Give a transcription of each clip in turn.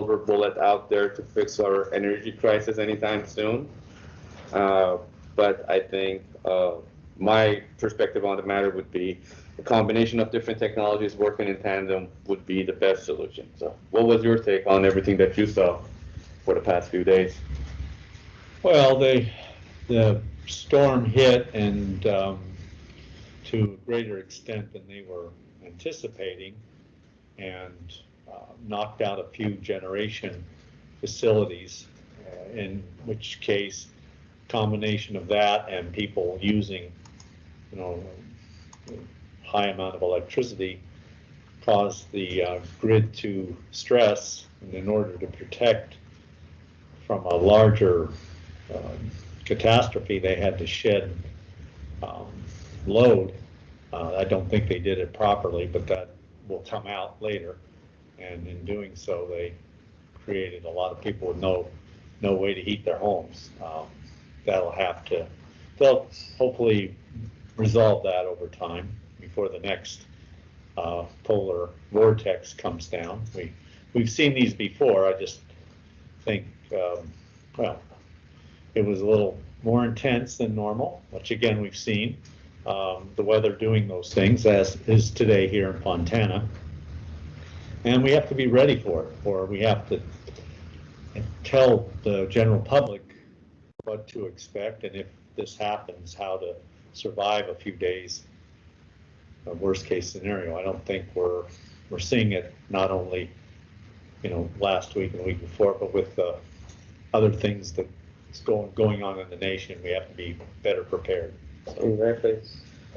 silver bullet out there to fix our energy crisis anytime soon. But I think my perspective on the matter would be a combination of different technologies working in tandem would be the best solution. So, what was your take on everything that you saw for the past few days? Well, the storm hit, and to a greater extent than they were anticipating, and knocked out a few generation facilities, in which case, combination of that and people using, you know, high amount of electricity caused the grid to stress, and in order to protect from a larger catastrophe, they had to shed um, load. I don't think they did it properly, but that will come out later. And in doing so, they created a lot of people with no way to heat their homes. They'll hopefully resolve that over time before the next polar vortex comes down. We've seen these before. I just think, well, it was a little more intense than normal, which again we've seen. The weather doing those things, as is today here in Fontana. And we have to be ready for it, or we have to tell the general public what to expect, and if this happens, how to survive a few days. A worst case scenario. I don't think we're seeing it not only, last week and the week before, but with other things that's going on in the nation. We have to be better prepared. Exactly.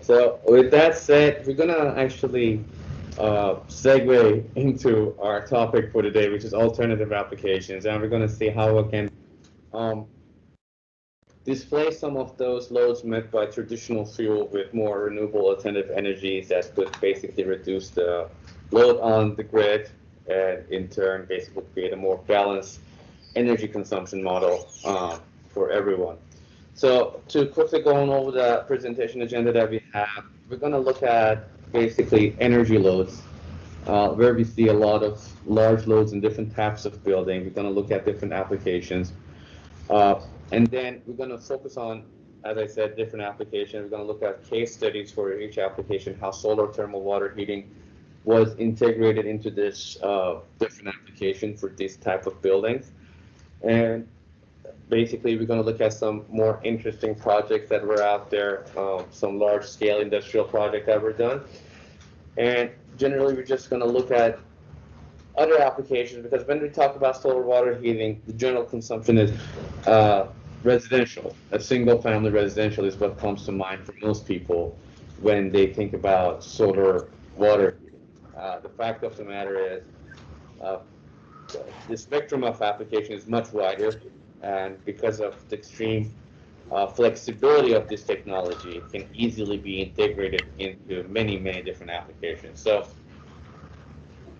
So with that said, we're gonna actually segue into our topic for today, which is alternative applications, and we're gonna see how we can display some of those loads met by traditional fuel with more renewable alternative energies that could basically reduce the load on the grid and in turn basically create a more balanced energy consumption model for everyone. So to quickly go on over the presentation agenda that we have, we're going to look at basically energy loads, where we see a lot of large loads in different types of building. We're going to look at different applications. And then we're going to focus on, as I said, different applications. We're going to look at case studies for each application, how solar thermal water heating was integrated into this different application for this type of buildings. And basically, we're going to look at some more interesting projects that were out there, some large-scale industrial projects that were done. And generally, we're just going to look at other applications, because when we talk about solar water heating, the general consumption is residential. A single-family residential is what comes to mind for most people when they think about solar water heating. The fact of the matter is, the spectrum of application is much wider, and because of the extreme flexibility of this technology, it can easily be integrated into many, many different applications. So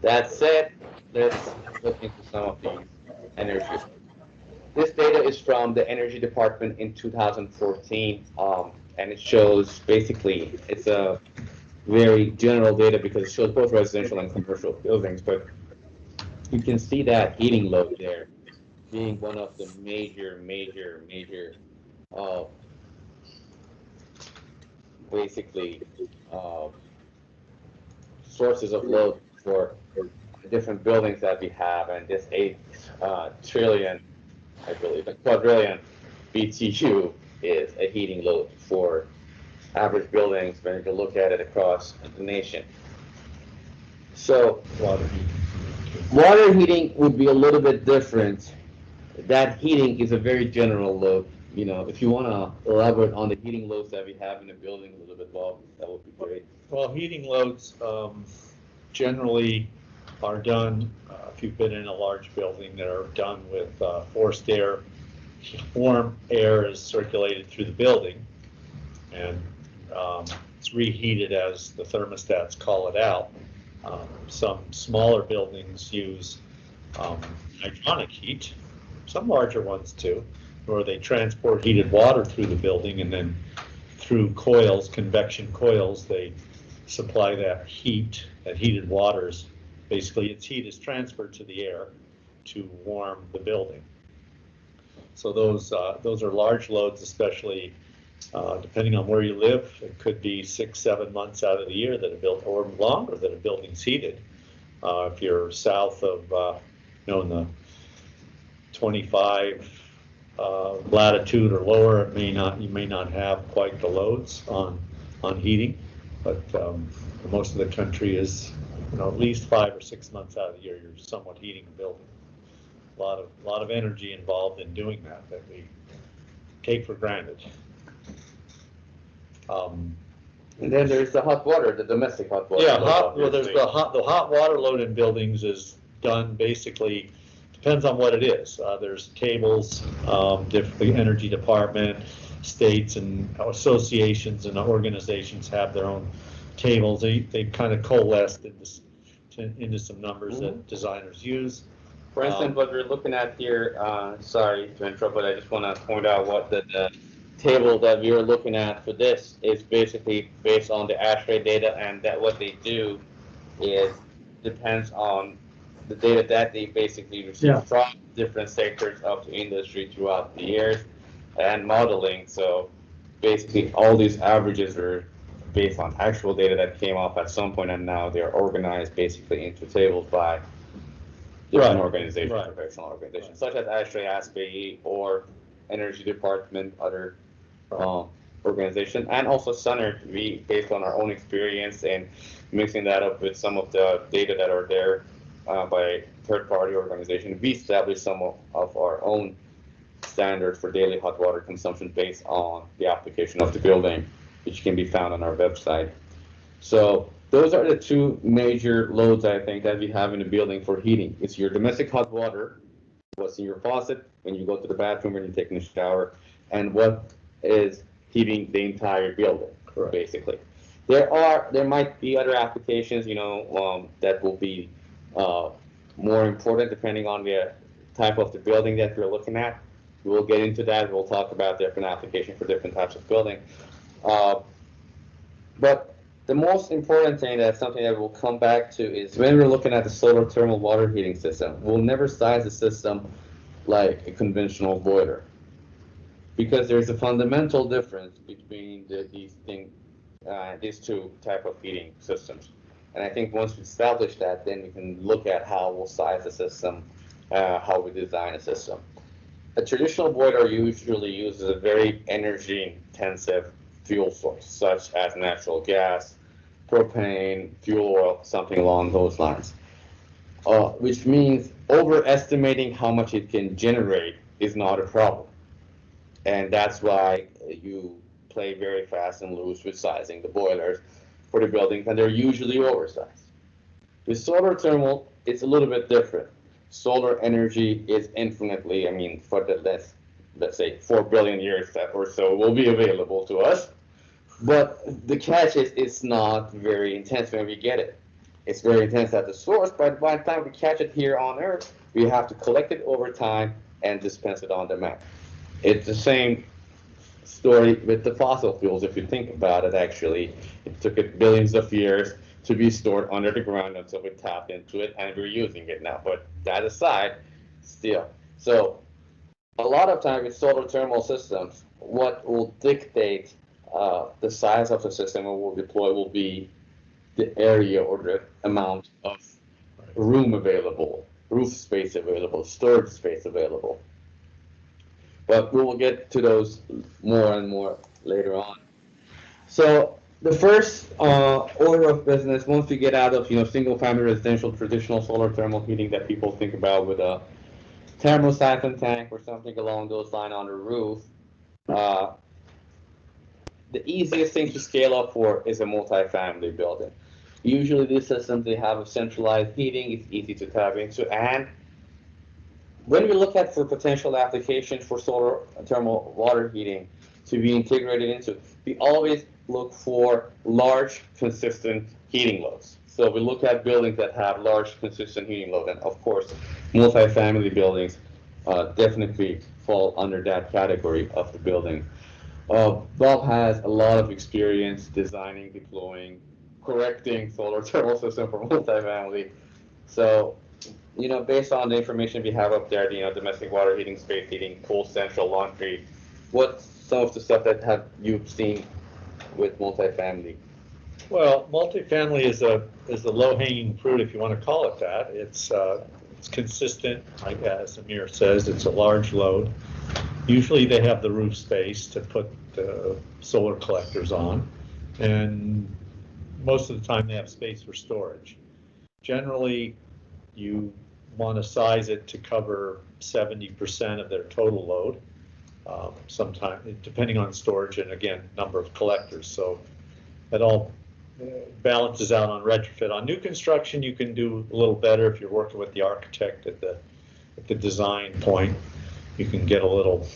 that said, let's look into some of these energy. This data is from the Energy Department in 2014, and it shows basically, it's a very general data because it shows both residential and commercial buildings, but you can see that heating load there being one of the major basically uh, sources of load for the different buildings that we have, and this 8 trillion, I believe, a quadrillion BTU is a heating load for average buildings when you look at it across the nation. So water heating would be a little bit different. That heating is a very general load. If you want to elaborate on the heating loads that we have in a building a little bit, Bob, that would be great. Well, heating loads generally are done, if you've been in a large building, that are done with forced air. Warm air is circulated through the building, and it's reheated as the thermostats call it out. Some smaller buildings use hydronic heat, some larger ones too, where they transport heated water through the building, and then through coils, convection coils, they supply that heat, that heated waters. Basically, its heat is transferred to the air, to warm the building. So those are large loads, especially depending on where you live. It could be 6-7 months out of the year that a build, or longer, that a building's heated. If you're south of, in the 25 latitude or lower, you may not have quite the loads on heating, but most of the country is, at least 5 or 6 months out of the year, you're somewhat heating a building. A lot of energy involved in doing that we take for granted. And then there's the hot water, the domestic hot water. Yeah, there's the hot water load in buildings is done basically, depends on what it is. There's tables, different energy department, states and associations and organizations have their own tables. They kind of coalesced into some numbers that designers use. For instance, what we're looking at here, sorry to interrupt, but I just want to point out what the table that we are looking at for this is basically based on the ASHRAE data, and that what they do is depends on the data that they basically receive from different sectors of the industry throughout the years and modeling. So basically all these averages are based on actual data that came off at some point, and now they're organized basically into tables by different organizations, professional organizations, such as ASHRAE, ASPE, or Energy Department, other organization, and also Sunner. We, based on our own experience and mixing that up with some of the data that are there by third-party organizations, we established some of our own standards for daily hot water consumption based on the application of the building, which can be found on our website. So those are the two major loads, I think, that we have in a building for heating. It's your domestic hot water, what's in your faucet when you go to the bathroom, when you're taking a shower, and what is heating the entire building, basically. There might be other applications, that will be more important depending on the type of the building that we're looking at. We'll get into that. We'll talk about different applications for different types of building. But the most important thing, that's something that we'll come back to, is when we're looking at the solar thermal water heating system, we'll never size the system like a conventional boiler, because there's a fundamental difference between these two type of heating systems. And I think once we establish that, then we can look at how we'll size the system, how we design a system. A traditional boiler usually uses a very energy-intensive fuel source, such as natural gas, propane, fuel oil, something along those lines. Which means overestimating how much it can generate is not a problem. And that's why you play very fast and loose with sizing the boilers for the buildings, and they're usually oversized. With solar thermal, it's a little bit different. Solar energy is infinitely, for the let's say 4 billion years or so will be available to us. But the catch is it's not very intense when we get it. It's very intense at the source, but by the time we catch it here on Earth, we have to collect it over time and dispense it on demand. It's the same story with the fossil fuels, if you think about it, actually. It took it billions of years to be stored under the ground until we tapped into it, and we're using it now. But that aside, still. So a lot of times with solar thermal systems, what will dictate the size of the system and will deploy will be the area or the amount of room available, roof space available, storage space available. But we will get to those more and more later on. So the first order of business, once we get out of single-family residential traditional solar thermal heating that people think about with a thermosiphon tank or something along those lines on the roof, the easiest thing to scale up for is a multifamily building. Usually these systems, they have a centralized heating, it's easy to tap into, and when we look at for potential applications for solar thermal water heating to be integrated into, we always look for large, consistent heating loads. So we look at buildings that have large, consistent heating load, and of course, multifamily buildings definitely fall under that category of the building. Bob has a lot of experience designing, deploying, correcting solar thermal system for multifamily. So based on the information we have up there, domestic water heating, space heating, pool, central, laundry, what's some of the stuff that have you've seen with multifamily? Well, multifamily is a low-hanging fruit, if you want to call it that. It's consistent, like as Amir says, it's a large load. Usually they have the roof space to put solar collectors on, and most of the time they have space for storage. Generally, you want to size it to cover 70% of their total load, sometime, depending on storage and again, number of collectors. So that all balances out on retrofit. On new construction, you can do a little better if you're working with the architect at the design point. You can get a little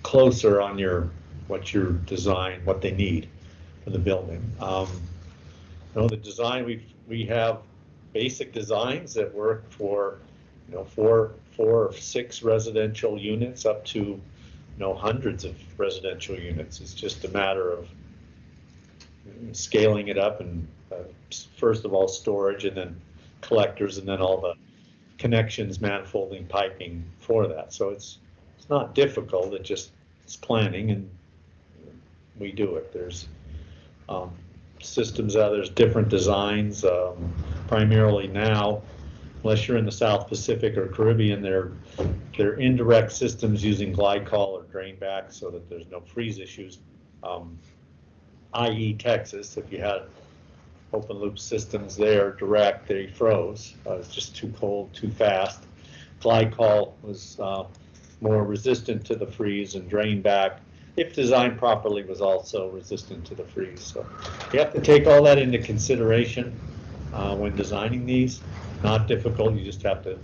closer on what your design, what they need for the building. The design we have basic designs that work for 4 or 6 residential units up to hundreds of residential units. It's just a matter of scaling it up, and first of all storage, and then collectors, and then all the connections, manifolding, piping for that. So it's not difficult. It's planning, and we do it. There's systems out there's different designs. Primarily now, unless you're in the South Pacific or Caribbean, they're indirect systems using glycol or drain back so that there's no freeze issues. I.e. Texas, if you had open loop systems there direct, they froze. It's just too cold, too fast. Glycol was more resistant to the freeze, and drain back, if designed properly, was also resistant to the freeze. So you have to take all that into consideration when designing these. Not difficult, you just have to,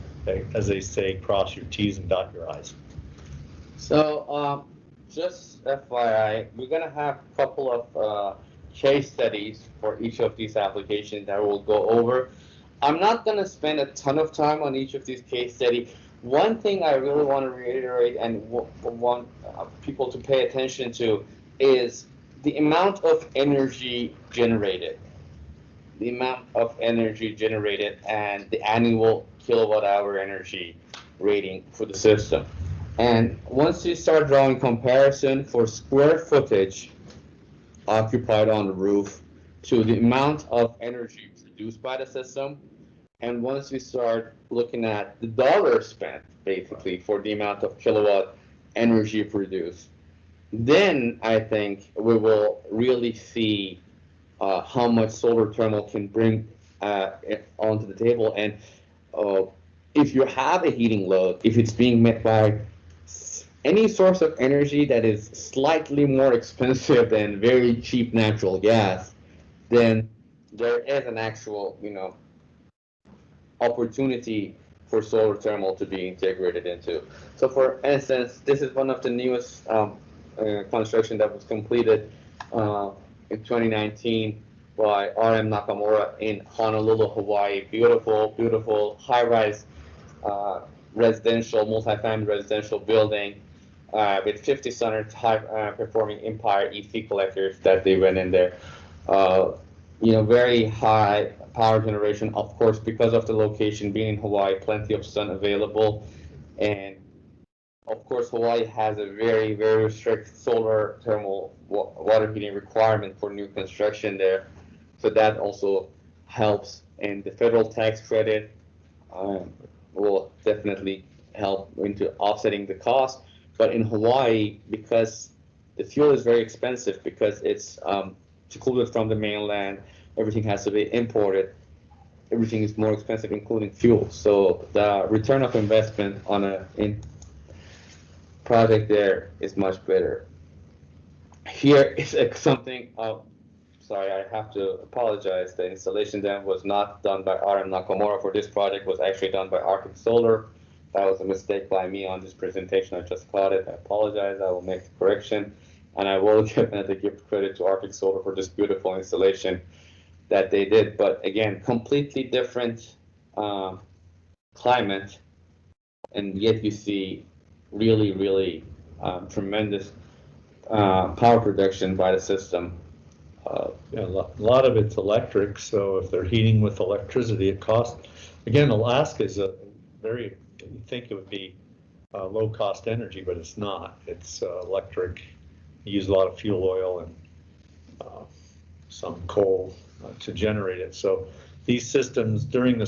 as they say, cross your T's and dot your I's. So just FYI, we're going to have a couple of case studies for each of these applications that we'll go over. I'm not going to spend a ton of time on each of these case studies. One thing I really want to reiterate and want people to pay attention to is the amount of energy generated. The amount of energy generated and the annual kilowatt hour energy rating for the system. And once you start drawing comparison for square footage occupied on the roof to the amount of energy produced by the system, and once we start looking at the dollar spent basically for the amount of kilowatt energy produced, then I think we will really see how much solar thermal can bring onto the table. And if you have a heating load, if it's being met by any source of energy that is slightly more expensive than very cheap natural gas, then there is an actual, opportunity for solar thermal to be integrated into. So for instance, this is one of the newest construction that was completed in 2019 by RM Nakamura in Honolulu, Hawaii. Beautiful, beautiful high-rise residential, multi-family residential building with 50 standard high-performing Empire EC collectors that they went in there. Very high power generation, of course, because of the location being in Hawaii, plenty of sun available. And of course, Hawaii has a very, very strict solar thermal water heating requirement for new construction there. So that also helps. And the federal tax credit will definitely help into offsetting the cost. But in Hawaii, because the fuel is very expensive, because it's secluded from the mainland, everything has to be imported. Everything is more expensive, including fuel. So the return of investment on a project there is much better. Here is something. Sorry, I have to apologize. The installation then was not done by RM Nakamura for this project. Was actually done by Arctic Solar. That was a mistake by me on this presentation. I just caught it. I apologize. I will make the correction. And I will definitely give credit to Arctic Solar for this beautiful installation that they did. But again, completely different climate, and yet you see really, really tremendous power production by the system. A lot of it's electric, so if they're heating with electricity, it costs again, Alaska is a very, you think it would be low cost energy, but it's not. It's electric. You use a lot of fuel oil and some coal to generate it. So these systems during the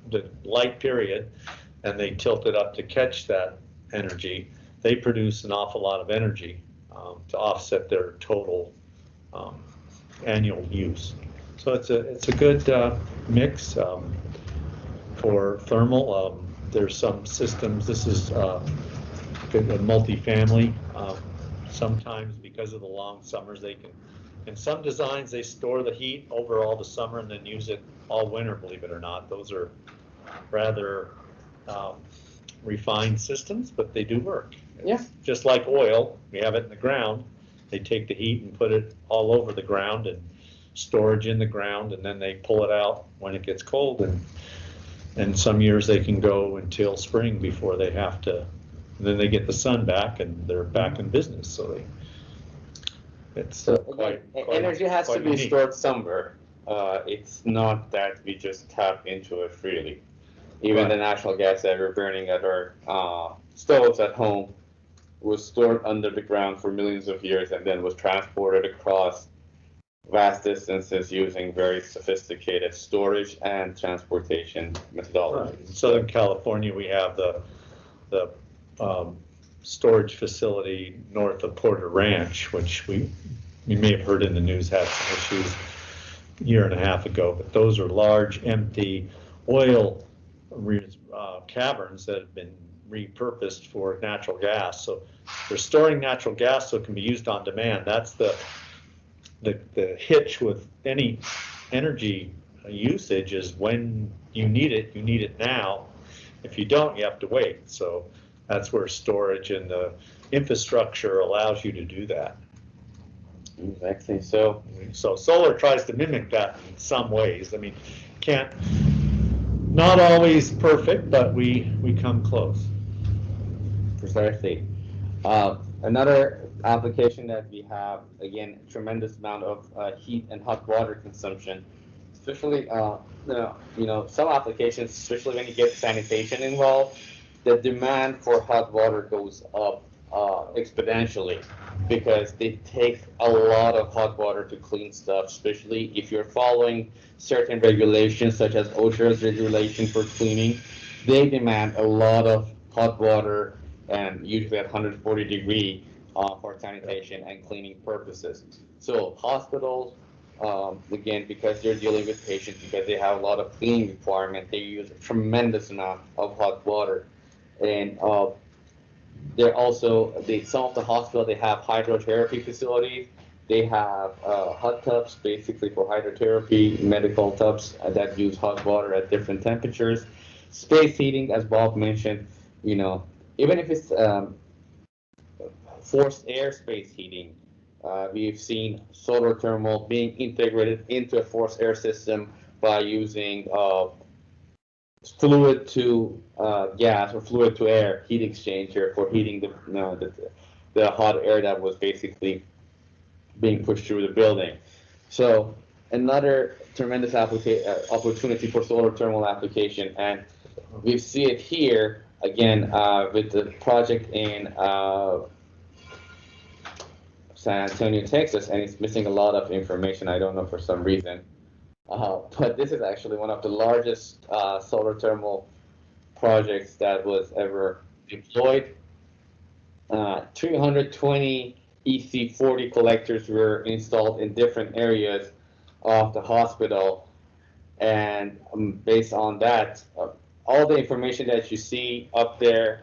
the light period, and they tilt it up to catch that energy, they produce an awful lot of energy to offset their total annual use. So it's a good mix for thermal. There's some systems. This is good, a multifamily. Sometimes because of the long summers, they can. In some designs, they store the heat over all the summer and then use it all winter. Believe it or not, those are rather refined systems, but they do work. Yeah. Just like oil, we have it in the ground. They take the heat and put it all over the ground and storage in the ground, and then they pull it out when it gets cold. And some years they can go until spring before they have to. And then they get the sun back, and they're back in business. So it's energy has to be unique. stored somewhere. It's not that we just tap into it freely. Even Right. the natural gas that we're burning at our stoves at home was stored under the ground for millions of years and then was transported across vast distances using very sophisticated storage and transportation methodologies. Right. In Southern California, we have the storage facility north of Porter Ranch, which we may have heard in the news had some issues a year and a half ago. But those are large, empty oil caverns that have been repurposed for natural gas. So they're storing natural gas so it can be used on demand. That's the hitch with any energy usage is when you need it now. If you don't, you have to wait. So that's where storage and the infrastructure allows you to do that. Exactly. So solar tries to mimic that in some ways. I mean, can't, not always perfect, but we come close. precisely. Another application that we have, again, tremendous amount of heat and hot water consumption, especially, some applications, especially when you get sanitation involved, the demand for hot water goes up exponentially because it takes a lot of hot water to clean stuff, especially if you're following certain regulations such as OSHA's regulation for cleaning. They demand a lot of hot water and usually at 140 degree for sanitation and cleaning purposes. So hospitals, again, because they're dealing with patients, because they have a lot of cleaning requirement, they use a tremendous amount of hot water. And they're also, some of the hospitals, they have hydrotherapy facilities. They have hot tubs, basically for hydrotherapy, medical tubs that use hot water at different temperatures. Space heating, as Bob mentioned, even if it's forced air space heating, we've seen solar thermal being integrated into a forced air system by using fluid to gas or fluid to air heat exchanger for heating the hot air that was basically being pushed through the building. So another tremendous opportunity for solar thermal application, and we see it here again with the project in San Antonio, Texas, and it's missing a lot of information. I don't know for some reason. But this is actually one of the largest solar thermal projects that was ever deployed. 320 EC40 collectors were installed in different areas of the hospital. And based on that, all the information that you see up there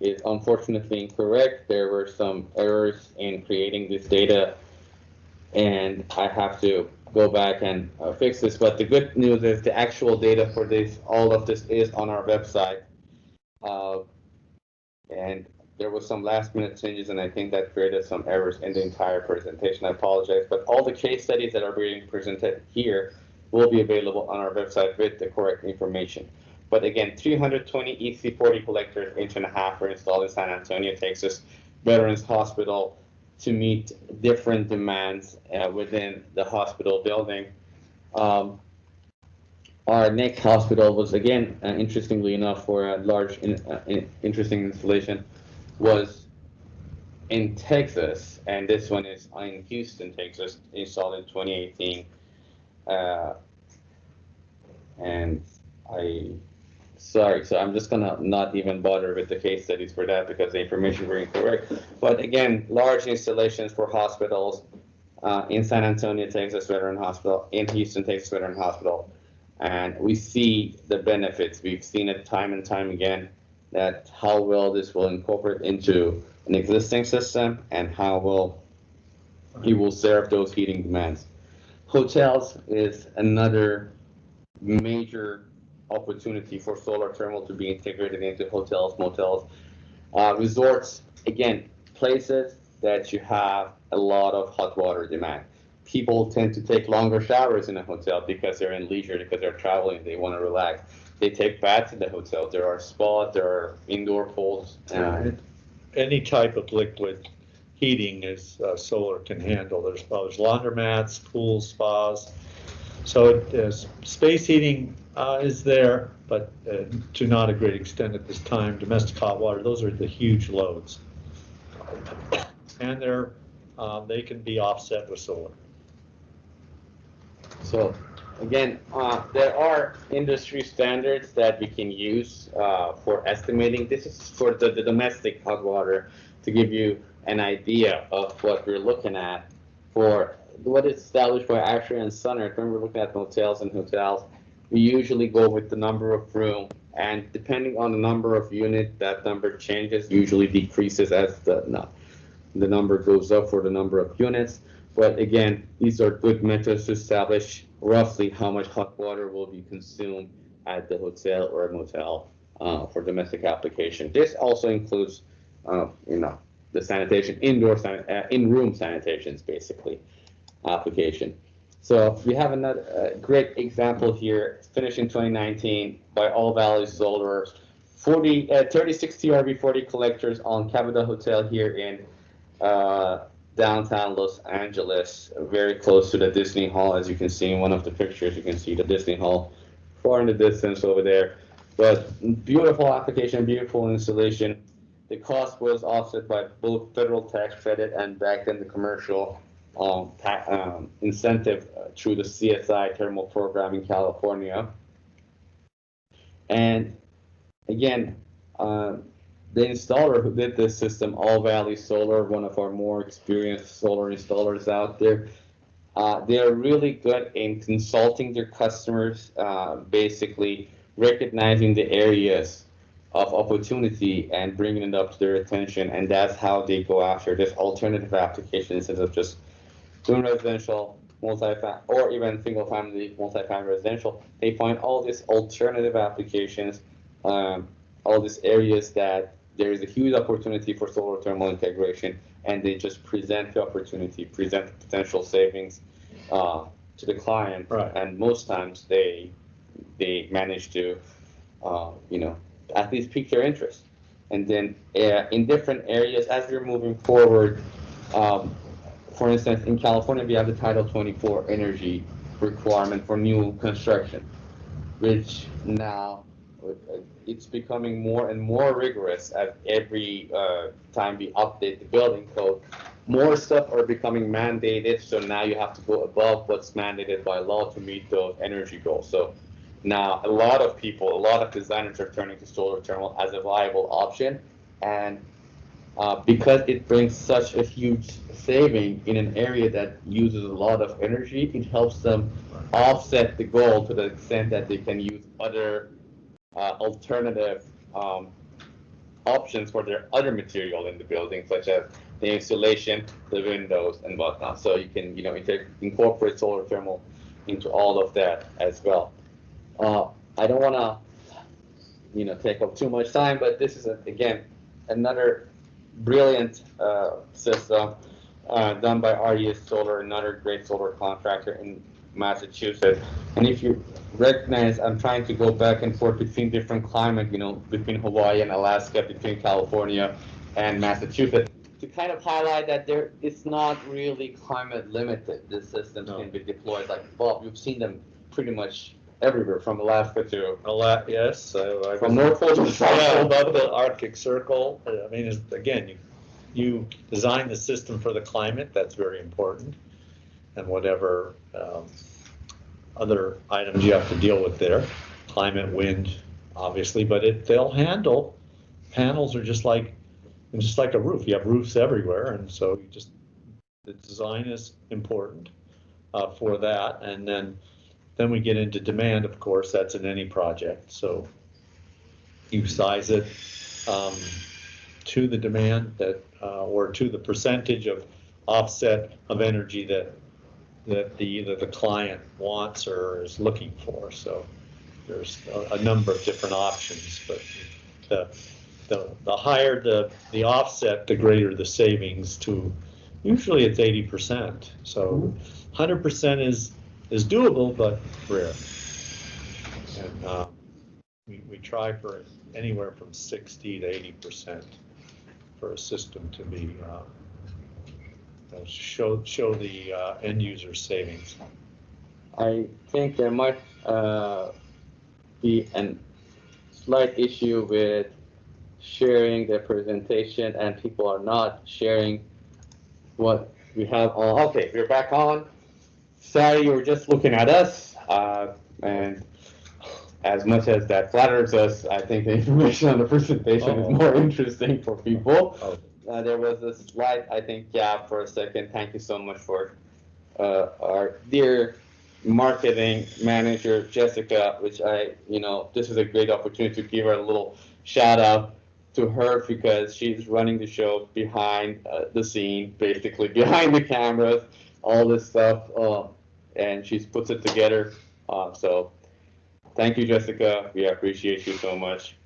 is unfortunately incorrect. There were some errors in creating this data, and I have to go back and fix this. But the good news is the actual data for this, all of this is on our website. And there was some last minute changes, and I think that created some errors in the entire presentation. I apologize, but all the case studies that are being presented here will be available on our website with the correct information. But again, 320 EC40 collectors, inch and a half, were installed in San Antonio, Texas Veterans Hospital to meet different demands within the hospital building. our next hospital was again, interestingly enough, for a large, interesting installation, was in Texas, and this one is in Houston, Texas, installed in 2018. Uh, and I, sorry, so I'm just gonna not even bother with the case studies for that because the information were incorrect. But again, large installations for hospitals in San Antonio, Texas Veteran Hospital, in Houston, Texas Veteran Hospital, and we see the benefits. We've seen it time and time again that how well this will incorporate into an existing system and how well it will serve those heating demands. Hotels is another major opportunity for solar thermal to be integrated into hotels, motels, resorts. Again, places that you have a lot of hot water demand. People tend to take longer showers in a hotel because they're in leisure, because they're traveling, they want to relax. They take baths in the hotel. There are spas, there are indoor pools. Any type of liquid heating is solar can handle. There's laundromats, pools, spas. So space heating is there, but to not a great extent at this time. Domestic hot water, those are the huge loads, and they can be offset with solar. So again, there are industry standards that we can use for estimating. This is for the domestic hot water to give you an idea of what we're looking at for what is established by Asher and Sunnert. When we're looking at motels and hotels, we usually go with the number of room, and depending on the number of unit, that number changes, usually decreases as the number goes up for the number of units. But again, these are good methods to establish roughly how much hot water will be consumed at the hotel or motel for domestic application. This also includes, the sanitation, in-room sanitations, basically, application. So we have another great example here, finished in 2019 by All Valley Solar, 36 TRV40 collectors on Capitol Hotel here in downtown Los Angeles, very close to the Disney Hall. As you can see in one of the pictures, you can see the Disney Hall far in the distance over there. But beautiful application, beautiful installation. The cost was offset by both federal tax credit and back then the commercial incentive through the CSI thermal program in California. And again, the installer who did this system, All Valley Solar, one of our more experienced solar installers out there, they're really good in consulting their customers, basically recognizing the areas of opportunity and bringing it up to their attention, and that's how they go after this alternative application instead of just doing residential, multi-family, or even single-family, multi-family residential. They find all these alternative applications, all these areas that there is a huge opportunity for solar thermal integration, and they just present the opportunity, present the potential savings to the client, right. And most times they manage to, at least pique their interest. And then in different areas, as we're moving forward, for instance, in California, we have the Title 24 energy requirement for new construction, which now it's becoming more and more rigorous at every time we update the building code. More stuff are becoming mandated, so now you have to go above what's mandated by law to meet those energy goals. So now a lot of people, a lot of designers are turning to solar thermal as a viable option, and because it brings such a huge saving in an area that uses a lot of energy, it helps them offset the goal to the extent that they can use other alternative options for their other material in the building, such as the insulation, the windows, and whatnot. So you can, incorporate solar thermal into all of that as well. I don't want to, take up too much time, but this is again another brilliant system done by RES Solar, another great solar contractor in Massachusetts. And if you recognize, I'm trying to go back and forth between different climate, between Hawaii and Alaska, between California and Massachusetts, to kind of highlight that it's not really climate limited. The systems can be deployed like, well, you've seen them pretty much everywhere from Alaska to Yes, I from North Pole to the South yeah, Pole. about the Arctic Circle. I mean, again, you design the system for the climate. That's very important, and whatever other items you have to deal with there, climate, wind, obviously, but they'll handle. Panels are just like a roof. You have roofs everywhere, and so the design is important for that, and then we get into demand. Of course, that's in any project. So you size it to the demand that or to the percentage of offset of energy that either the client wants or is looking for. So there's a number of different options, but the higher the offset, the greater the savings. To usually it's 80%. So 100% is doable, but rare. And we try for anywhere from 60 to 80% for a system to be show the end user savings. I think there might be a slight issue with sharing the presentation, and people are not sharing what we have on. Okay, we're back on. Sorry, you were just looking at us, and as much as that flatters us, I think the information on the presentation is more interesting for people. There was a slight, I think, gap for a second. Thank you so much for our dear marketing manager, Jessica, which this is a great opportunity to give her a little shout out to her, because she's running the show behind the scene, basically behind the cameras, all this stuff, and she's puts it together. So thank you, Jessica. We appreciate you so much.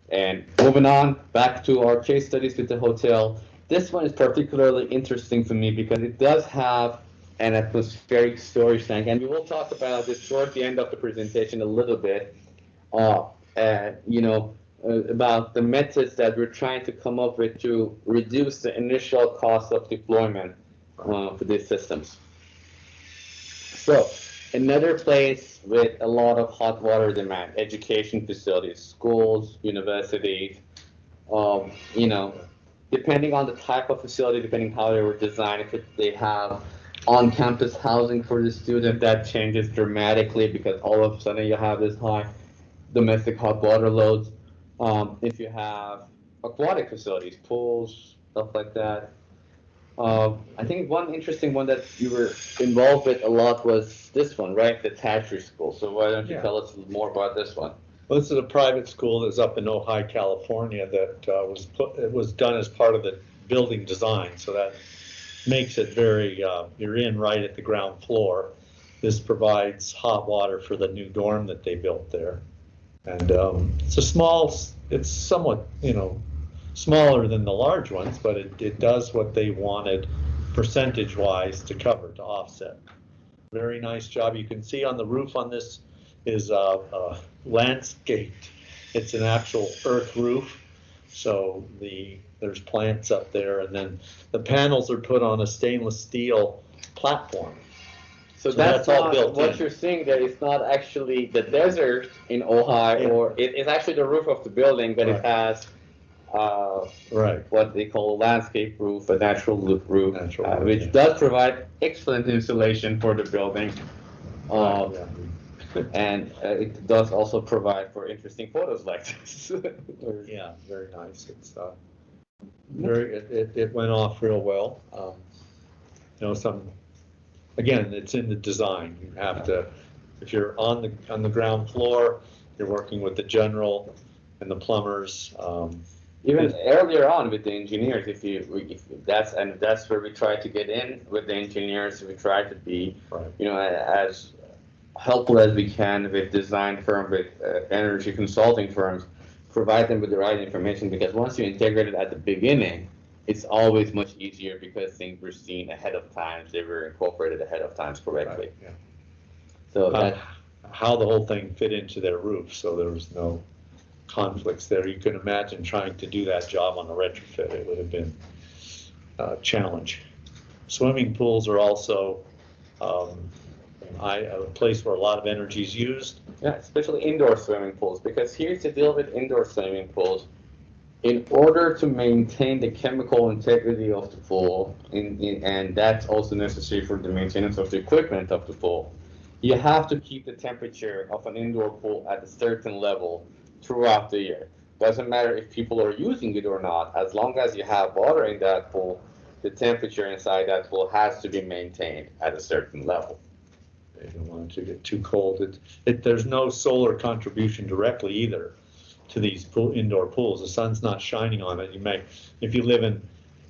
And moving on back to our case studies with the hotel. This one is particularly interesting for me because it does have an atmospheric storage tank, and we will talk about this toward the end of the presentation a little bit. About the methods that we're trying to come up with to reduce the initial cost of deployment for these systems. So another place with a lot of hot water demand, education facilities, schools, universities, depending on the type of facility, depending how they were designed, if they have on-campus housing for the student, that changes dramatically because all of a sudden you have this high domestic hot water loads. If you have aquatic facilities, pools, stuff like that. I think one interesting one that you were involved with a lot was this one, right? The Thatchery School. So why don't you tell us a little more about this one? Well, this is a private school that's up in Ojai, California, that was done as part of the building design. So that makes it very, you're in right at the ground floor. This provides hot water for the new dorm that they built there. And it's somewhat, smaller than the large ones, but it does what they wanted percentage-wise to cover, to offset. Very nice job. You can see on the roof on this is landscaped. It's an actual earth roof. So there's plants up there, and then the panels are put on a stainless steel platform. So that's all built what in. You're seeing there is not actually the desert in Ojai, or it's actually the roof of the building, but it has what they call a landscape roof, a natural roof, which does provide excellent insulation for the building. And it does also provide for interesting photos like this. Yeah, very nice. It's it went off real well. Again, it's in the design. You have to, if you're on the ground floor, you're working with the general and the plumbers. Even earlier on with the engineers, that's where we try to get in with the engineers. We try to be, as helpful as we can with design firm, with energy consulting firms, provide them with the right information, because once you integrate it at the beginning, it's always much easier because things were seen ahead of time. They were incorporated ahead of time correctly. Right, yeah. So how the whole thing fit into their roof, so there was no conflicts there. You can imagine trying to do that job on a retrofit. It would have been a challenge. Swimming pools are also a place where a lot of energy is used. Yeah, especially indoor swimming pools, because here's the deal with indoor swimming pools. In order to maintain the chemical integrity of the pool, and that's also necessary for the maintenance of the equipment of the pool, you have to keep the temperature of an indoor pool at a certain level throughout the year. Doesn't matter if people are using it or not, as long as you have water in that pool, the temperature inside that pool has to be maintained at a certain level. They don't want it to get too cold. There's no solar contribution directly either to these indoor pools. The sun's not shining on it. If you live in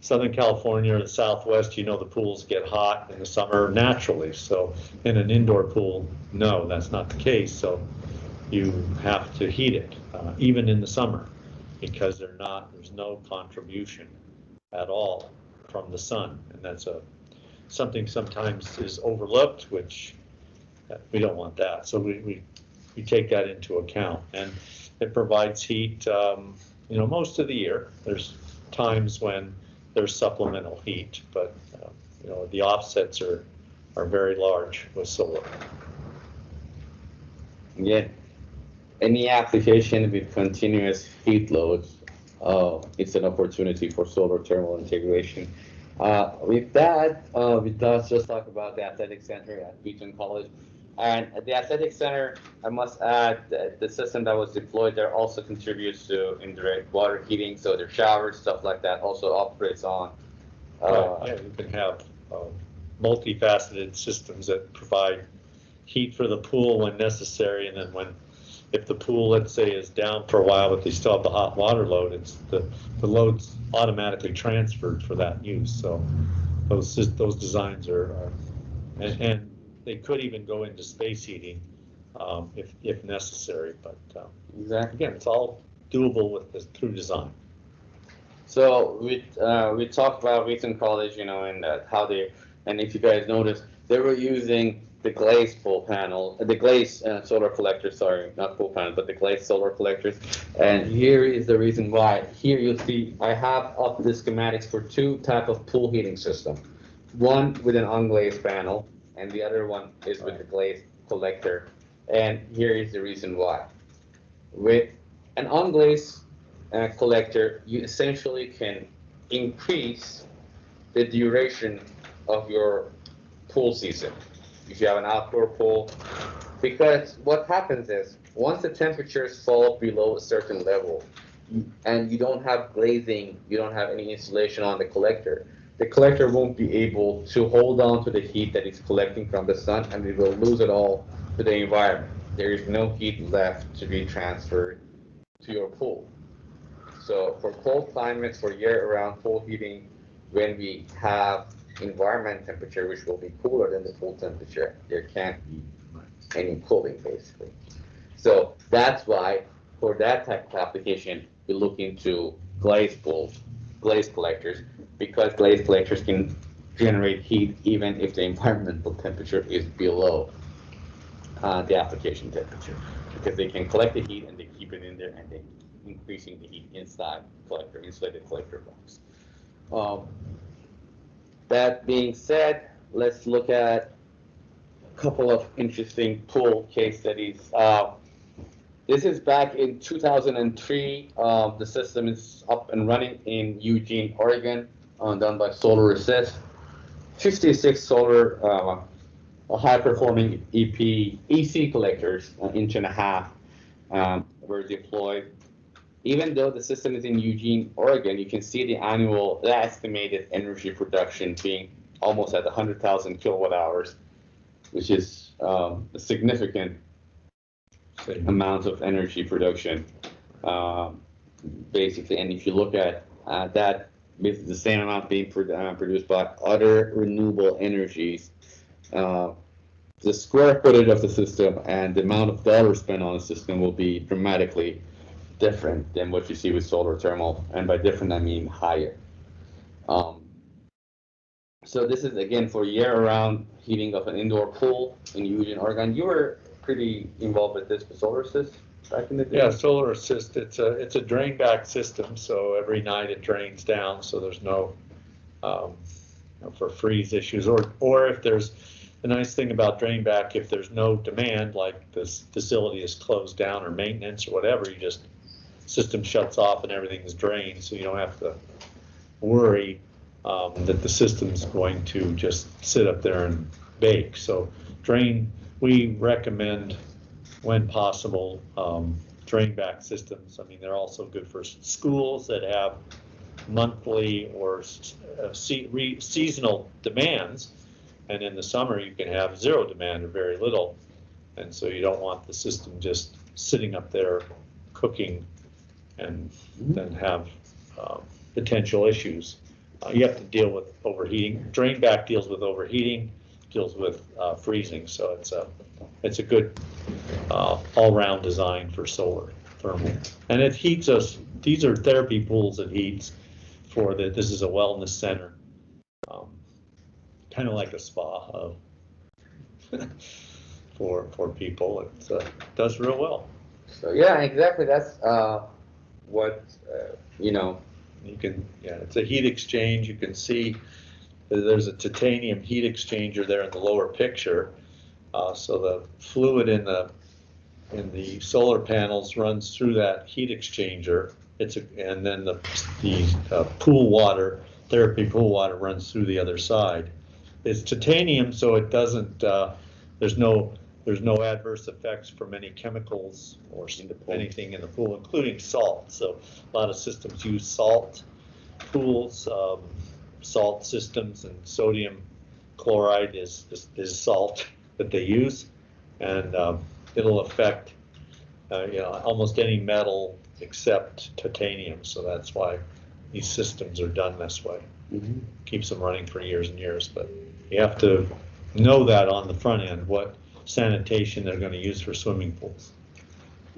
Southern California or the Southwest, you know the pools get hot in the summer naturally. So in an indoor pool, no, that's not the case. So you have to heat it, even in the summer, because there's no contribution at all from the sun, and that's something sometimes is overlooked, which we don't want that. So we take that into account, and it provides heat, most of the year. There's times when there's supplemental heat, but the offsets are very large with solar. Yeah. Any application with continuous heat loads, it's an opportunity for solar thermal integration. With that, let's just talk about the athletic center at Wheaton College. And at the athletic center, I must add that the system that was deployed there also contributes to indirect water heating, so their showers, stuff like that, also operates on. Yeah, you can have multifaceted systems that provide heat for the pool when necessary, and then if the pool, let's say, is down for a while, but they still have the hot water load, it's the load's automatically transferred for that use. So those designs are and they could even go into space heating if necessary. But Exactly. again, it's all doable through design. So we talked about Wheaton College, and how and if you guys noticed, they were using the glazed pool panel, the glazed solar collectors, sorry, not pool panel, but the glazed solar collectors. And here is the reason why. Here you'll see I have up the schematics for two type of pool heating system. One with an unglazed panel, and the other one is with the glazed collector. And here is the reason why. With an unglazed collector, you essentially can increase the duration of your pool season. If you have an outdoor pool, because what happens is once the temperatures fall below a certain level and you don't have glazing, you don't have any insulation on the collector won't be able to hold on to the heat that it's collecting from the sun, and it will lose it all to the environment. There is no heat left to be transferred to your pool. So for cold climates, for year-round pool heating, when we have environment temperature, which will be cooler than the pool temperature, there can't be any cooling, basically. So that's why, for that type of application, we look into glazed pools, glazed collectors, because glazed collectors can generate heat even if the environmental temperature is below the application temperature, because they can collect the heat and they keep it in there, and they increasing the heat inside insulated collector box. That being said, let's look at a couple of interesting pool case studies. This is back in 2003. The system is up and running in Eugene, Oregon, done by Solar Assist. 56 solar high-performing EC collectors, an inch and a half, were deployed. Even though the system is in Eugene, Oregon, you can see the estimated energy production being almost at 100,000 kilowatt hours, which is a significant amount of energy production, basically. And if you look at that, with the same amount being produced by other renewable energies, the square footage of the system and the amount of dollars spent on the system will be dramatically different than what you see with solar thermal, and by different I mean higher. So this is again for year-round heating of an indoor pool in Eugene, Oregon. You were pretty involved with this with Solar Assist back in the day. Yeah, Solar Assist. It's a drain back system, so every night it drains down, so there's no for freeze issues, or if there's the nice thing about drain back, if there's no demand, like this facility is closed down or maintenance or whatever, you just, system shuts off and everything is drained, so you don't have to worry that the system's going to just sit up there and bake. So drain, we recommend when possible, drain back systems. I mean, they're also good for schools that have monthly or seasonal demands. And in the summer, you can have zero demand or very little. And so you don't want the system just sitting up there cooking and then have potential issues. You have to deal with overheating. Drain back deals with overheating, deals with freezing. So it's a good all-round design for solar thermal. And it heats us. These are therapy pools it heats for this is a wellness center. Kind of like a spa for people. It does real well. So yeah, exactly. That's what you know. You can, yeah, it's a heat exchange. You can see there's a titanium heat exchanger there in the lower picture. So the fluid in the solar panels runs through that heat exchanger. And then the pool water, therapy pool water, runs through the other side. It's titanium, so it doesn't. There's no adverse effects from any chemicals or anything in the pool, including salt. So a lot of systems use salt pools, salt systems, and sodium chloride is salt that they use, and it'll affect almost any metal except titanium. So that's why these systems are done this way. Mm-hmm. Keeps them running for years and years, but you have to know that on the front end what sanitation they're going to use for swimming pools.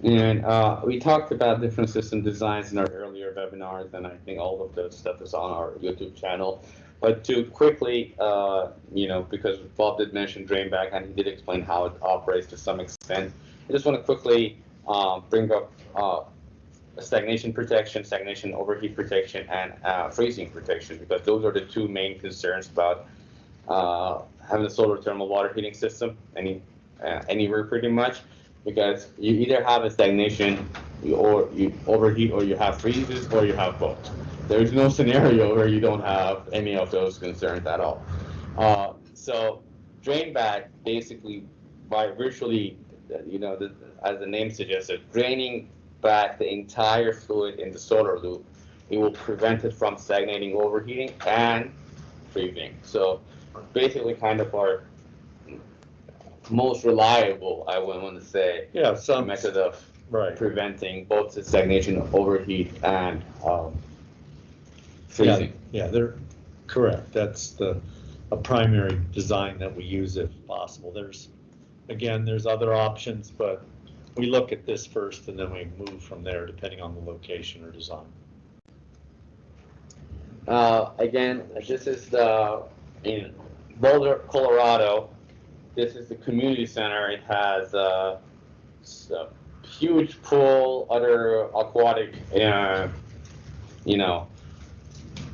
And we talked about different system designs in our earlier webinars, and I think all of the stuff is on our YouTube channel. But to quickly, because Bob did mention drain back and he did explain how it operates to some extent, I just want to quickly bring up stagnation protection, stagnation overheat protection, and freezing protection, because those are the two main concerns about having a solar thermal water heating system anywhere pretty much, because you either have a stagnation or you overheat, or you have freezes, or you have both. There's no scenario where you don't have any of those concerns at all. So drain back, basically, by virtually, as the name suggests, draining back the entire fluid in the solar loop, it will prevent it from stagnating, overheating, and freezing. So basically kind of our most reliable, I would want to say, method of preventing both the stagnation, overheat, and freezing. Yeah, they're correct. That's a primary design that we use if possible. There's other options, but we look at this first and then we move from there depending on the location or design. Again, this is in Boulder, Colorado. This is the community center. It has a huge pool, other aquatic,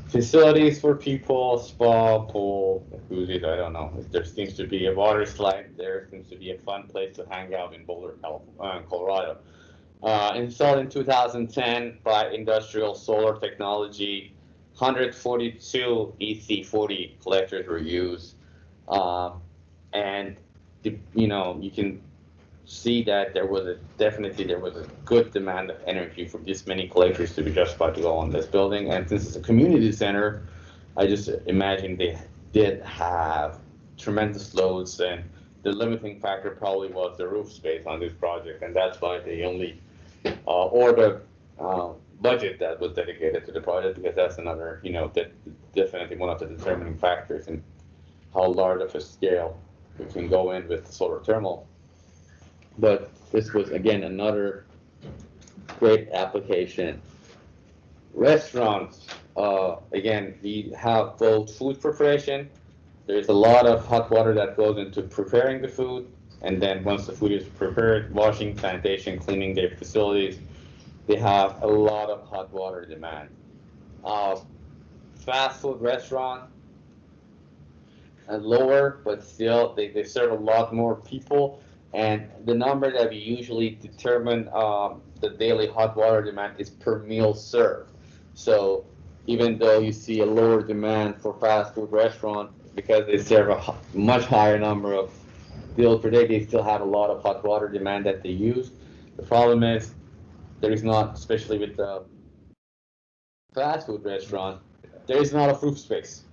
facilities for people, spa, pool, jacuzzis, I don't know. There seems to be a water slide. There seems to be a fun place to hang out in Boulder, Colorado. Installed in 2010 by Industrial Solar Technology. 142 EC40 collectors were used. And you can see that there was a good demand of energy from this many collectors to be justified to go on this building. And since it's a community center, I just imagine they did have tremendous loads, and the limiting factor probably was the roof space on this project, and that's why they only budget that was dedicated to the project, because that's another, definitely one of the determining factors in how large of a scale we can go in with solar thermal. But this was, again, another great application. Restaurants, again, we have both food preparation. There's a lot of hot water that goes into preparing the food, and then once the food is prepared, washing, sanitation, cleaning their facilities, they have a lot of hot water demand. Fast food restaurant, lower, but still they serve a lot more people. And the number that we usually determine the daily hot water demand is per meal served. So even though you see a lower demand for fast food restaurant because they serve a much higher number of meals per day, they still have a lot of hot water demand that they use. The problem is there is not, especially with the fast food restaurant, there is not a roof space.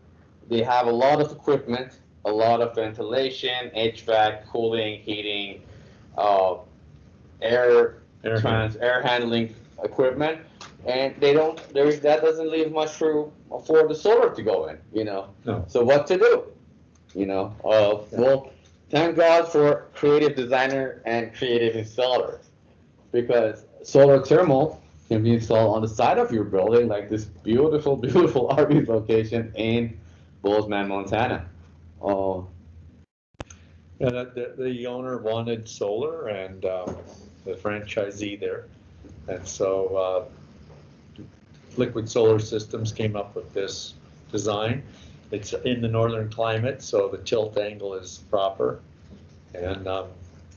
They have a lot of equipment, a lot of ventilation, HVAC, cooling, heating, uh, air air handling equipment, and they don't. That doesn't leave much room for the solar to go in. No. So what to do? Well, thank God for creative designer and creative installer, because solar thermal can be installed on the side of your building, like this beautiful, beautiful RV location in Bozeman, Montana. Uh, And the owner wanted solar and the franchisee there. And so Liquid Solar Systems came up with this design. It's in the northern climate, so the tilt angle is proper. And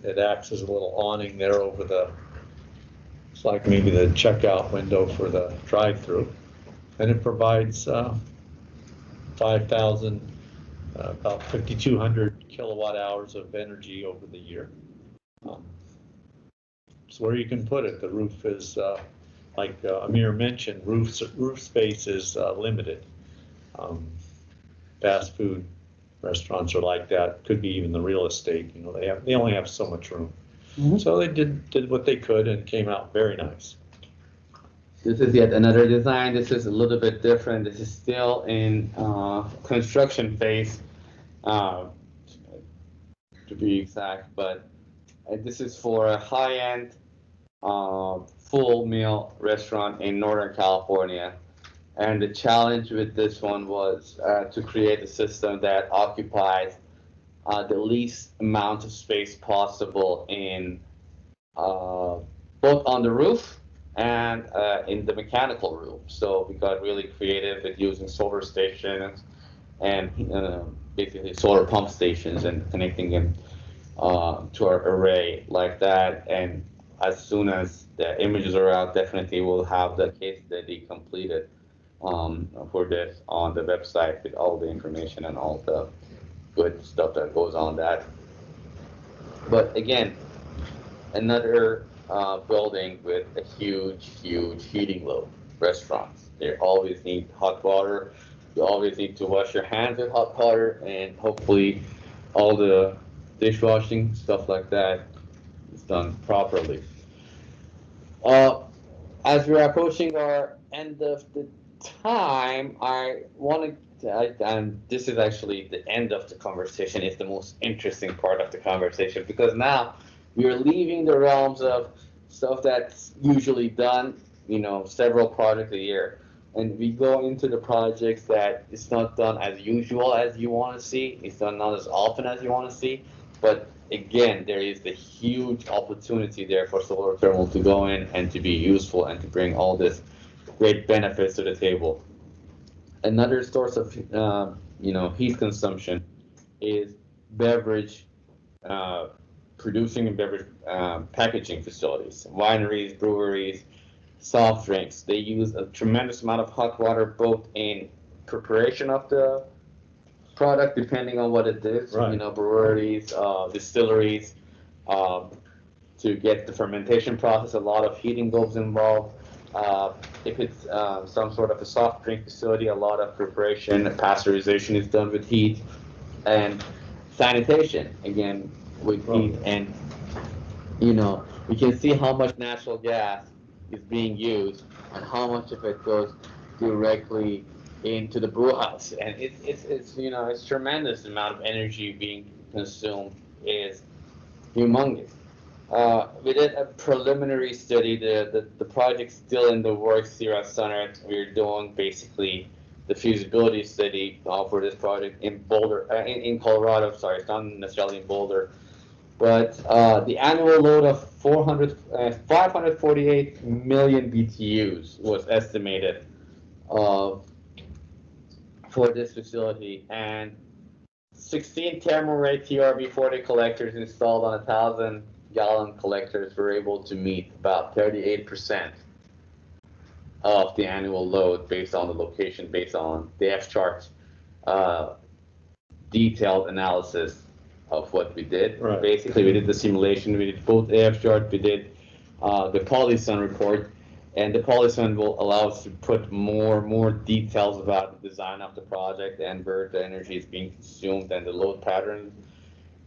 it acts as a little awning there over it's like maybe the checkout window for the drive-through. And it provides 5,000, about 5,200 kilowatt hours of energy over the year. It's where you can put it. The roof is, like Amir mentioned, roof space is limited. Fast food restaurants are like that. Could be even the real estate. They only have so much room. Mm-hmm. So they did what they could and came out very nice. This is yet another design. This is a little bit different. This is still in construction phase, to be exact. But this is for a high-end full meal restaurant in Northern California. And the challenge with this one was to create a system that occupies the least amount of space possible in both on the roof and in the mechanical room. So we got really creative with using solar stations and basically solar pump stations and connecting them to our array like that. And as soon as the images are out, definitely we'll have the case study completed for this on the website with all the information and all the good stuff that goes on that. But again, another building with a huge, huge heating load. Restaurants, they always need hot water. You always need to wash your hands with hot water, and hopefully all the dishwashing, stuff like that, is done properly. As we're approaching our end of the time, I want to, and this is actually the end of the conversation, is the most interesting part of the conversation, because now we are leaving the realms of stuff that's usually done, several projects a year. And we go into the projects that it's not done as usual as you want to see. It's done not as often as you want to see. But again, there is the huge opportunity there for solar thermal to go in and to be useful and to bring all this great benefits to the table. Another source of heat consumption is beverage producing and beverage packaging facilities, wineries, breweries, soft drinks. They use a tremendous amount of hot water both in preparation of the product, depending on what it is. Right. Breweries, distilleries, to get the fermentation process. A lot of heating goes involved. If it's some sort of a soft drink facility, a lot of preparation, pasteurization is done with heat, and sanitation again with heat. And we can see how much natural gas is being used and how much of it goes directly into the brew house, and it's tremendous amount of energy being consumed, is humongous. We did a preliminary study. The project's still in the works here at Sunart. We're doing basically the feasibility study for this project in Boulder, in Colorado. Sorry, it's not necessarily in Boulder. But the annual load of 548 million BTUs was estimated for this facility. And 16 thermal rate TRB40 collectors installed on 1,000-gallon collectors were able to meet about 38% of the annual load based on the location, based on the F charts, detailed analysis of what we did. Right. Basically, we did the simulation, we did both AF chart, we did the Polysun report, and the Polysun will allow us to put more details about the design of the project and where the energy is being consumed and the load pattern,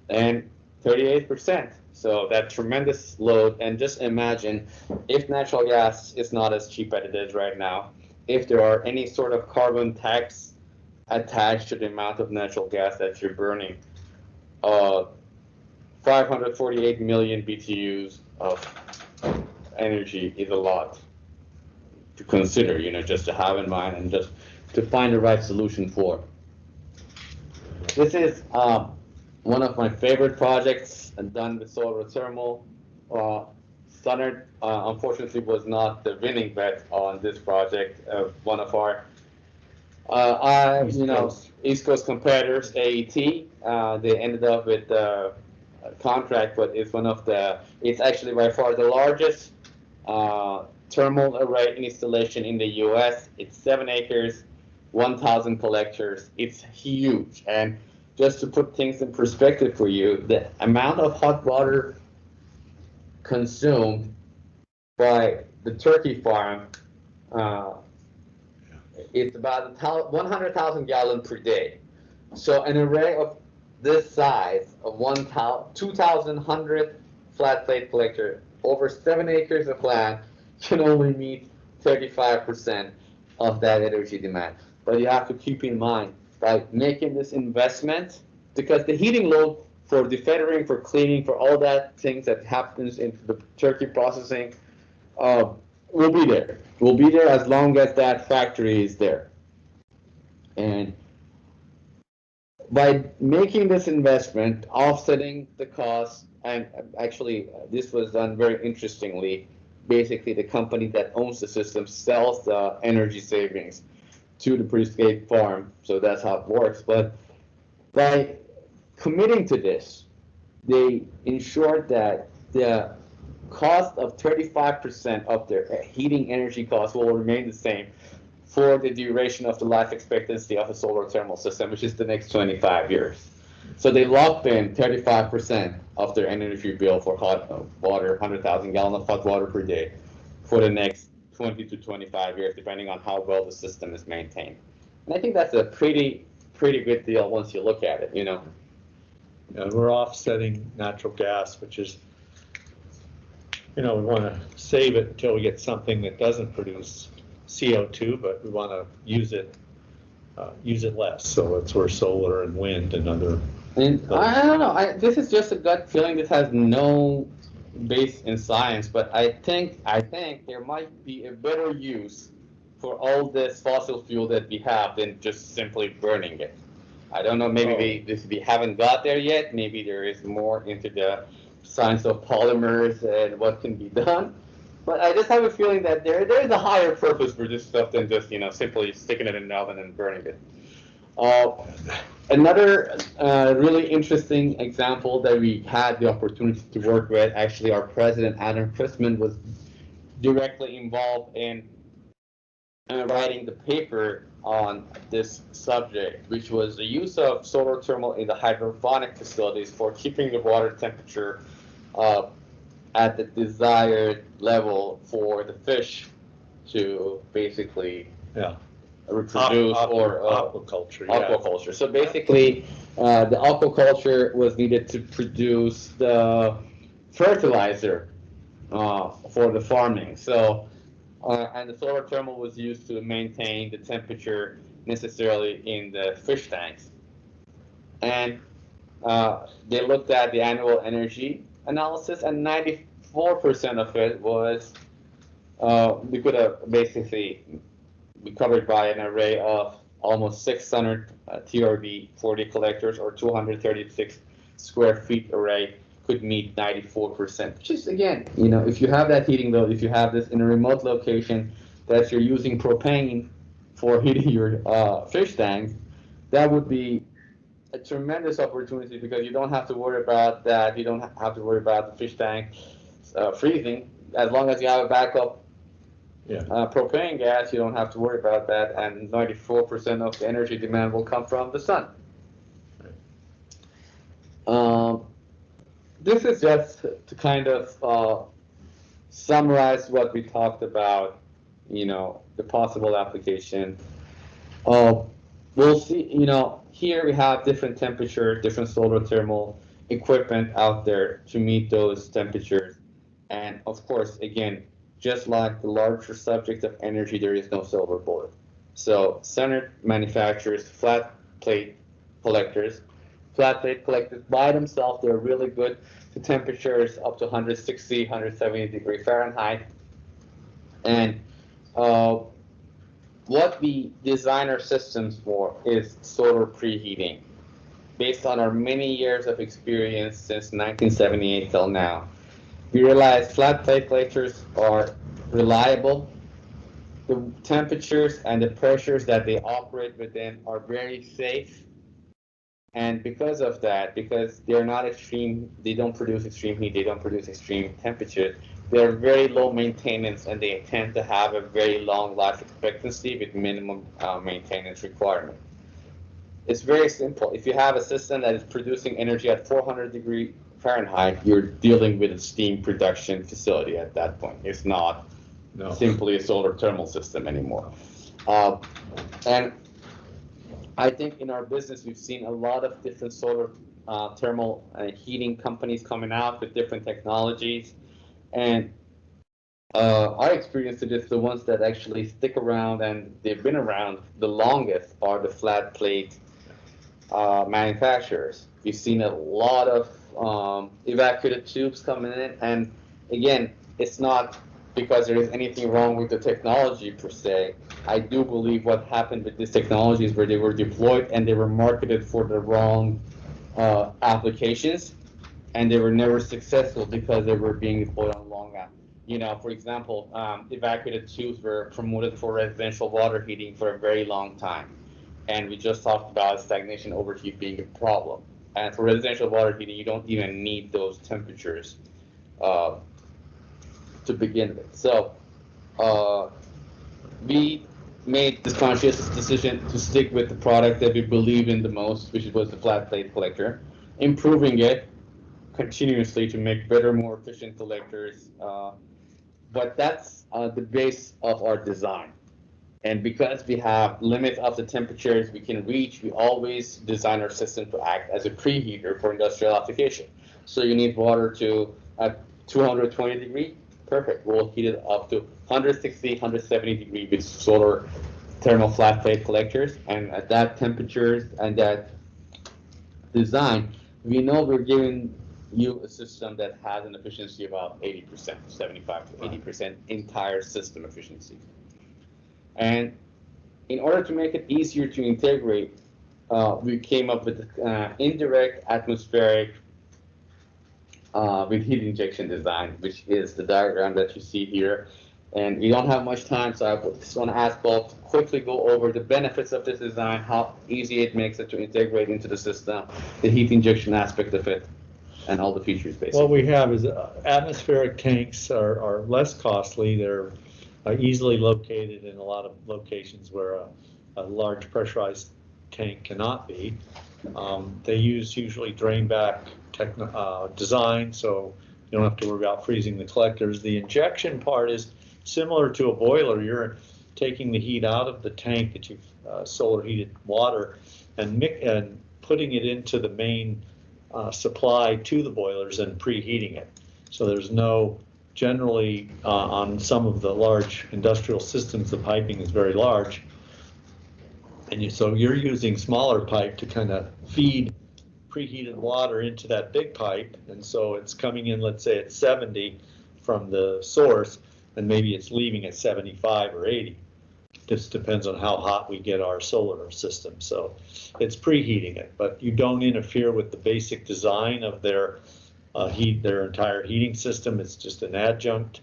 and 38%. So that tremendous load, and just imagine if natural gas is not as cheap as it is right now, if there are any sort of carbon tax attached to the amount of natural gas that you're burning, 548 million BTUs of energy is a lot to consider, just to have in mind and just to find the right solution for. This is one of my favorite projects done with solar thermal. Sunnerd, unfortunately, was not the winning bet on this project. One of our East Coast competitors, AET, they ended up with a contract, but it's actually by far the largest thermal array installation in the US. It's 7 acres, 1,000 collectors. It's huge. And just to put things in perspective for you, the amount of hot water consumed by the turkey farm, it's about 100,000 gallons per day. So an array of this size, of 2,100 flat plate collector, over 7 acres of land, can only meet 35% of that energy demand. But you have to keep in mind, by making this investment, because the heating load for defeathering, for cleaning, for all that things that happens in the turkey processing, will be there. Will be there as long as that factory is there. And by making this investment, offsetting the cost, and actually this was done very interestingly, basically the company that owns the system sells the energy savings to the pre-scaled farm, so that's how it works. But by committing to this, they ensured that the cost of 35% of their heating energy costs will remain the same for the duration of the life expectancy of a solar thermal system, which is the next 25 years. So they locked in 35% of their energy bill for hot water, 100,000 gallons of hot water per day, for the next 20 to 25 years, depending on how well the system is maintained. And I think that's a pretty good deal once you look at it, Yeah, we're offsetting natural gas, which is, we want to save it until we get something that doesn't produce CO2, but we want to use it less. So it's where solar and wind and other. And I don't know. This is just a gut feeling. This has no base in science, but I think there might be a better use for all this fossil fuel that we have than just simply burning it. I don't know. Maybe we haven't got there yet. Maybe there is more into the science of polymers and what can be done. But I just have a feeling that there is a higher purpose for this stuff than just simply sticking it in an oven and burning it. Another really interesting example that we had the opportunity to work with, actually our president, Adam Christman, was directly involved in writing the paper on this subject, which was the use of solar thermal in the hydroponic facilities for keeping the water temperature at the desired level for the fish to basically reproduce or aquaculture. Aquaculture. So basically, the aquaculture was needed to produce the fertilizer for the farming. So, and the solar thermal was used to maintain the temperature necessarily in the fish tanks. And they looked at the annual energy analysis, and 94% of it was we could have basically be covered by an array of almost 600 TRB40 collectors, or 236 square feet array could meet 94%, which is, again, if you have that heating load, if you have this in a remote location that you're using propane for heating your fish tanks, that would be a tremendous opportunity because you don't have to worry about that. You don't have to worry about the fish tank freezing. As long as you have a backup propane gas, you don't have to worry about that. And 94% of the energy demand will come from the sun. This is just to kind of summarize what we talked about, the possible application. We'll see, here we have different temperatures, different solar thermal equipment out there to meet those temperatures. And of course, again, just like the larger subject of energy, there is no silver bullet. So Senate manufactures flat plate collectors. Flat plate collectors by themselves, they're really good to temperatures up to 160, 170 degree Fahrenheit. And what we design our systems for is solar preheating. Based on our many years of experience since 1978 till now, we realize flat plate collectors are reliable. The temperatures and the pressures that they operate within are very safe. And because of that, because they're not extreme, they don't produce extreme heat, they don't produce extreme temperatures, they're very low maintenance and they tend to have a very long life expectancy with minimum maintenance requirement. It's very simple. If you have a system that is producing energy at 400 degree Fahrenheit, you're dealing with a steam production facility at that point. It's not simply a solar thermal system anymore. And I think in our business, we've seen a lot of different solar thermal heating companies coming out with different technologies. And our experience is the ones that actually stick around and they've been around the longest are the flat plate manufacturers. We've seen a lot of evacuated tubes coming in. And again, it's not because there is anything wrong with the technology per se. I do believe what happened with these technologies where they were deployed and they were marketed for the wrong applications, and they were never successful because they were being deployed on long for example, evacuated tubes were promoted for residential water heating for a very long time. And we just talked about stagnation overheat being a problem. And for residential water heating, you don't even need those temperatures to begin with. So we made this conscious decision to stick with the product that we believe in the most, which was the flat plate collector, improving it continuously to make better, more efficient collectors. But that's the base of our design. And because we have limits of the temperatures we can reach, we always design our system to act as a preheater for industrial application. So you need water to at 220 degrees, perfect. We'll heat it up to 160, 170 degrees with solar thermal flat plate collectors. And at that temperatures and that design, we know we're giving you a system that has an efficiency of about 80%, 75 to 80% entire system efficiency. And in order to make it easier to integrate, we came up with indirect atmospheric with heat injection design, which is the diagram that you see here. And we don't have much time, so I just want to ask Bob to quickly go over the benefits of this design, how easy it makes it to integrate into the system, the heat injection aspect of it, and all the features, basically. What we have is atmospheric tanks are less costly. They're easily located in a lot of locations where a large pressurized tank cannot be. They use usually drain back design, so you don't have to worry about freezing the collectors. The injection part is similar to a boiler. You're taking the heat out of the tank that you've solar heated water and putting it into the main supply to the boilers and preheating it. So there's no, generally on some of the large industrial systems, the piping is very large. And so you're using smaller pipe to kind of feed preheated water into that big pipe. And so it's coming in, let's say at 70 from the source, and maybe it's leaving at 75 or 80. Just depends on how hot we get our solar system. So it's preheating it, but you don't interfere with the basic design of their their entire heating system. It's just an adjunct,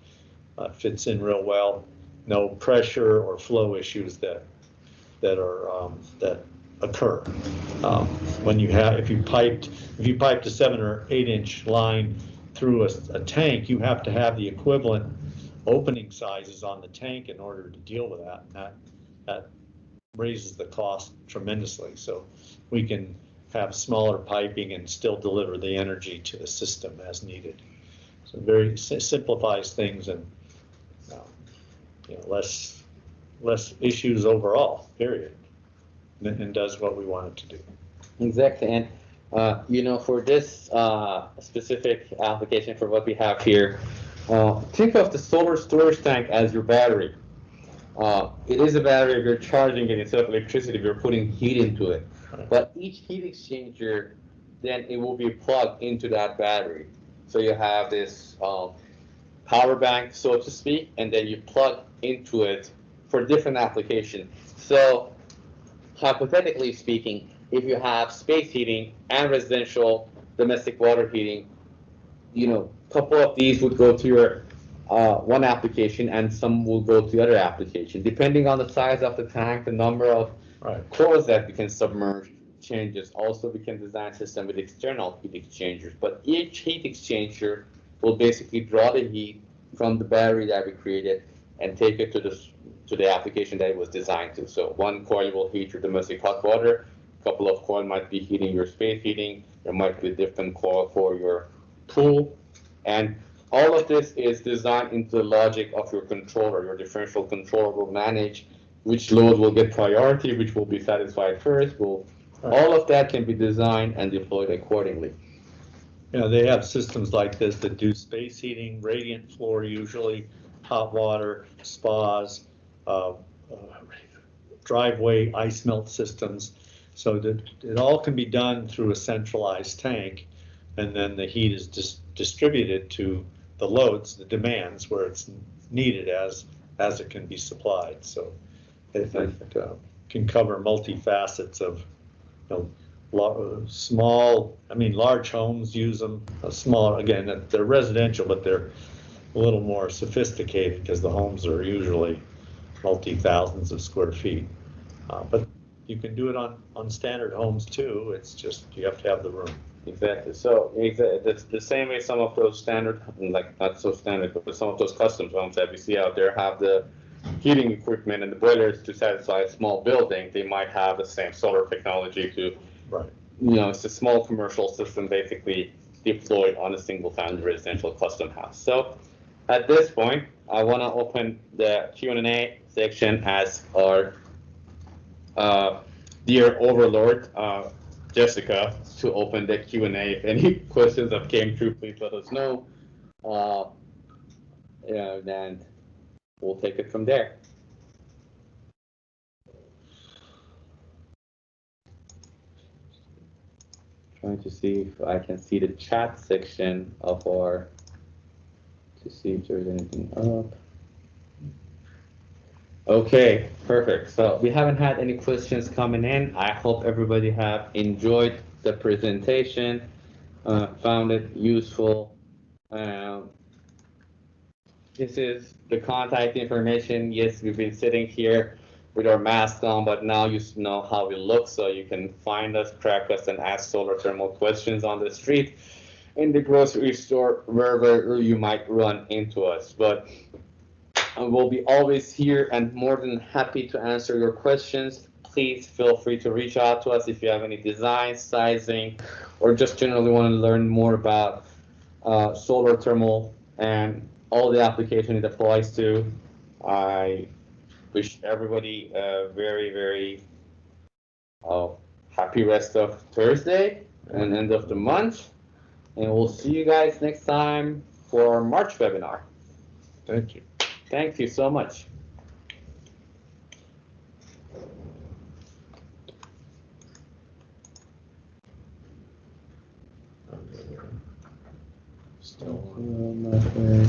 fits in real well. No pressure or flow issues that occur. When you have, if you piped a 7 or 8 inch line through a tank, you have to have the equivalent opening sizes on the tank in order to deal with that. And that raises the cost tremendously. So we can have smaller piping and still deliver the energy to the system as needed. So very simplifies things, and less issues overall, period, and does what we want it to do. Exactly. And for this specific application, for what we have here, think of the solar storage tank as your battery. It is a battery. If you're charging it instead of electricity, you're putting heat into it. But each heat exchanger, then it will be plugged into that battery. So you have this power bank, so to speak, and then you plug into it for different applications. So hypothetically speaking, if you have space heating and residential domestic water heating, a couple of these would go to your one application, and some will go to the other application. Depending on the size of the tank, the number of cores that we can submerge changes. Also, we can design a system with external heat exchangers, but each heat exchanger will basically draw the heat from the battery that we created and take it to the application that it was designed to. So one coil will heat your domestic hot water, a couple of coil might be heating your space heating, there might be a different coil for your pool, and all of this is designed into the logic of your controller. Your differential controller will manage which load will get priority, which will be satisfied first. All of that can be designed and deployed accordingly. They have systems like this that do space heating, radiant floor usually, hot water, spas, driveway ice melt systems. So that it all can be done through a centralized tank, and then the heat is distributed to the loads, the demands, where it's needed as it can be supplied. So it can cover multi-facets of large homes use them. Small, again, they're residential, but they're a little more sophisticated because the homes are usually multi-thousands of square feet. But you can do it on standard homes too. It's just you have to have the room. Exactly. So it's the same way some of those standard, like not so standard, but some of those custom homes that we see out there have the heating equipment and the boilers to satisfy a small building. They might have the same solar technology to, it's a small commercial system basically deployed on a single-family residential custom house. So at this point, I want to open the Q&A section as our dear overlord, Jessica, to open the Q&A. If any questions that came through, please let us know. Then we'll take it from there. Trying to see if I can see the chat section of to see if there's anything up. Okay, perfect. So we haven't had any questions coming in. I hope everybody have enjoyed the presentation, found it useful. This is the contact information. Yes, we've been sitting here with our masks on, but now you know how we look, so you can find us, track us, and ask solar thermal questions on the street, in the grocery store, wherever you might run into us. But we'll be always here and more than happy to answer your questions. Please feel free to reach out to us if you have any design, sizing, or just generally want to learn more about solar thermal and all the application it applies to. I wish everybody a very, very happy rest of Thursday and end of the month. And we'll see you guys next time for our March webinar. Thank you. Thank you so much. Still on.